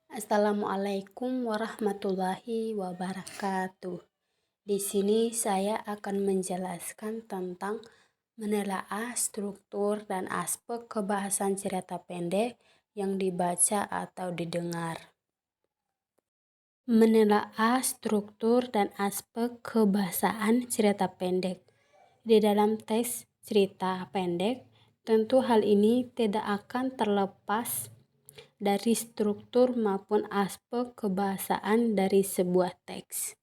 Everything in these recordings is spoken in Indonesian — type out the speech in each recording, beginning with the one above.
Assalamualaikum warahmatullahi wabarakatuh. Di sini saya akan menjelaskan tentang menelaah struktur dan aspek kebahasan cerita pendek yang dibaca atau didengar. Menelaah struktur dan aspek kebahasaan cerita pendek. Di dalam teks cerita pendek, tentu hal ini tidak akan terlepas dari struktur maupun aspek kebahasaan dari sebuah teks.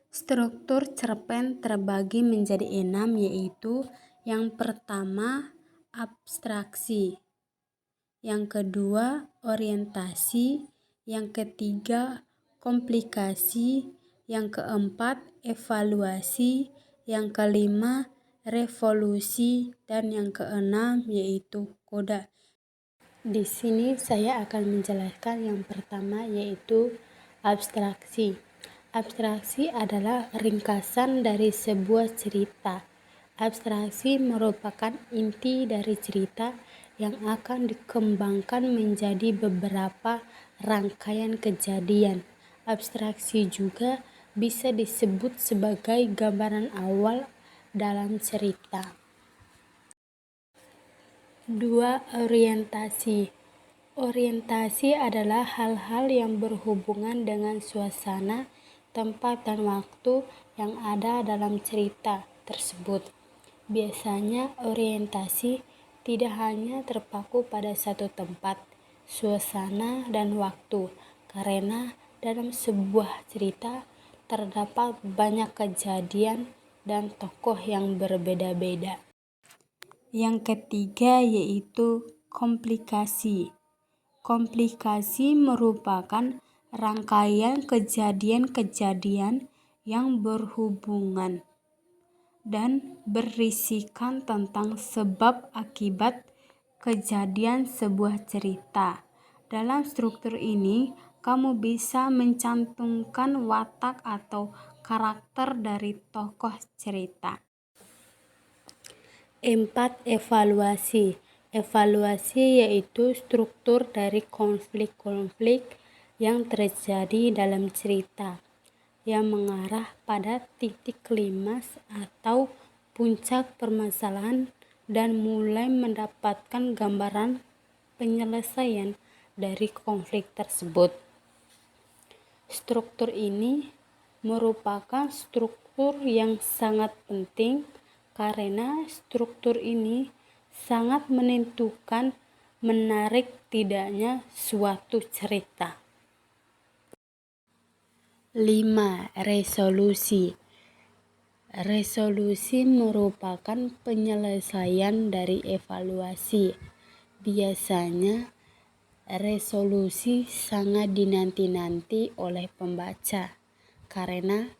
Struktur cerpen terbagi menjadi 6, yaitu yang pertama abstraksi, yang kedua orientasi, yang ketiga komplikasi, yang keempat evaluasi, yang kelima revolusi, dan yang keenam yaitu koda. Di sini saya akan menjelaskan yang pertama, yaitu abstraksi. Abstraksi adalah ringkasan dari sebuah cerita. Abstraksi merupakan inti dari cerita yang akan dikembangkan menjadi beberapa rangkaian kejadian. Abstraksi juga bisa disebut sebagai gambaran awal dalam cerita. 2. Orientasi. Orientasi adalah hal-hal yang berhubungan dengan suasana, tempat, dan waktu yang ada dalam cerita tersebut. Biasanya orientasi tidak hanya terpaku pada satu tempat, suasana, dan waktu, karena dalam sebuah cerita terdapat banyak kejadian dan tokoh yang berbeda-beda. Yang ketiga yaitu komplikasi. Komplikasi merupakan rangkaian kejadian-kejadian yang berhubungan dan berisikan tentang sebab akibat kejadian sebuah cerita. Dalam struktur ini, kamu bisa mencantumkan watak atau karakter dari tokoh cerita. 4. Evaluasi. Evaluasi yaitu struktur dari konflik-konflik yang terjadi dalam cerita, yang mengarah pada titik klimaks atau puncak permasalahan dan mulai mendapatkan gambaran penyelesaian dari konflik tersebut. Struktur ini merupakan struktur yang sangat penting karena struktur ini sangat menentukan menarik tidaknya suatu cerita. 5. Resolusi. Resolusi merupakan penyelesaian dari evaluasi. Biasanya resolusi sangat dinanti-nanti oleh pembaca karena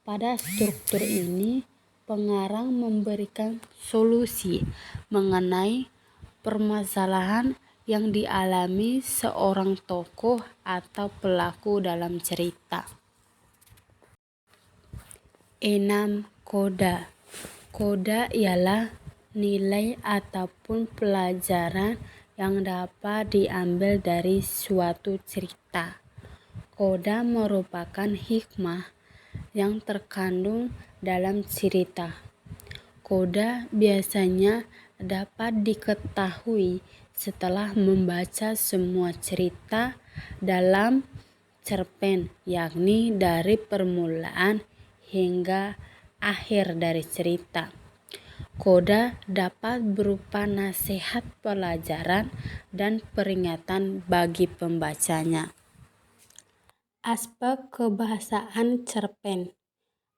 pada struktur ini pengarang memberikan solusi mengenai permasalahan yang dialami seorang tokoh atau pelaku dalam cerita. 6. Koda. Koda ialah nilai ataupun pelajaran yang dapat diambil dari suatu cerita. Koda merupakan hikmah yang terkandung dalam cerita. Koda biasanya dapat diketahui setelah membaca semua cerita dalam cerpen, yakni dari permulaan hingga akhir dari cerita. Koda dapat berupa nasihat pelajaran dan peringatan bagi pembacanya. Aspek kebahasaan cerpen.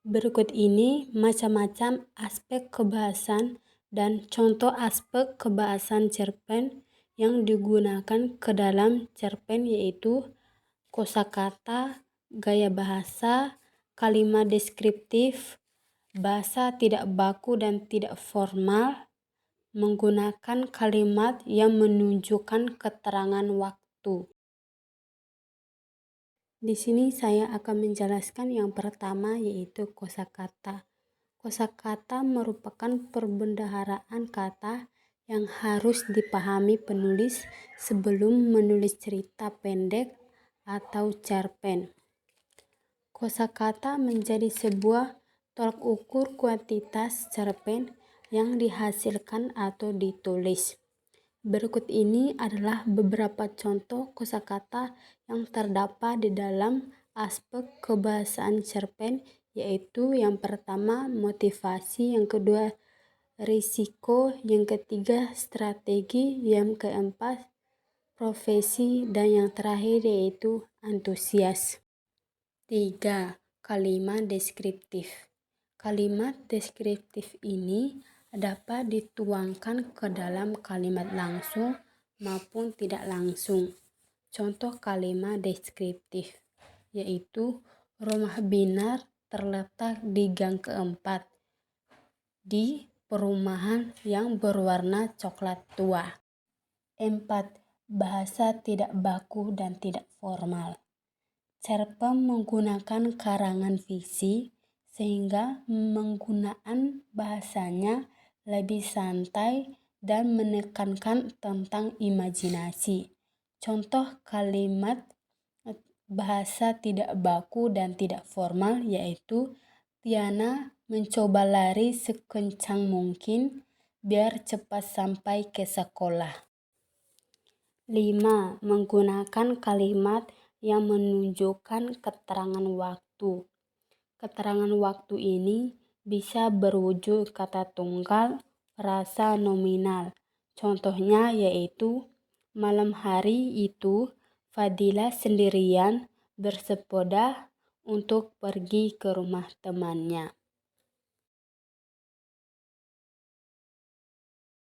Berikut ini macam-macam aspek kebahasan dan contoh aspek kebahasan cerpen yang digunakan ke dalam cerpen, yaitu kosakata, gaya bahasa, kalimat deskriptif, bahasa tidak baku dan tidak formal, menggunakan kalimat yang menunjukkan keterangan waktu. Di sini saya akan menjelaskan yang pertama, yaitu kosakata. Kosakata merupakan perbendaharaan kata yang harus dipahami penulis sebelum menulis cerita pendek atau cerpen. Kosakata menjadi sebuah tolak ukur kuantitas cerpen yang dihasilkan atau ditulis. Berikut ini adalah beberapa contoh kosakata yang terdapat di dalam aspek kebahasaan cerpen, yaitu yang pertama motivasi, yang kedua risiko, yang ketiga strategi, yang keempat profesi, dan yang terakhir yaitu antusias. 3. Kalimat deskriptif. Kalimat deskriptif ini dapat dituangkan ke dalam kalimat langsung maupun tidak langsung. Contoh kalimat deskriptif yaitu rumah Binar terletak di gang keempat di perumahan yang berwarna coklat tua. 4. Bahasa tidak baku dan tidak formal. Cerpen menggunakan karangan fiksi sehingga penggunaan bahasanya lebih santai dan menekankan tentang imajinasi. Contoh kalimat bahasa tidak baku dan tidak formal yaitu Tiana mencoba lari sekencang mungkin biar cepat sampai ke sekolah. 5. Menggunakan kalimat yang menunjukkan keterangan waktu. Keterangan waktu ini bisa berwujud kata tunggal, frasa nominal. Contohnya yaitu malam hari itu Fadila sendirian bersepeda untuk pergi ke rumah temannya.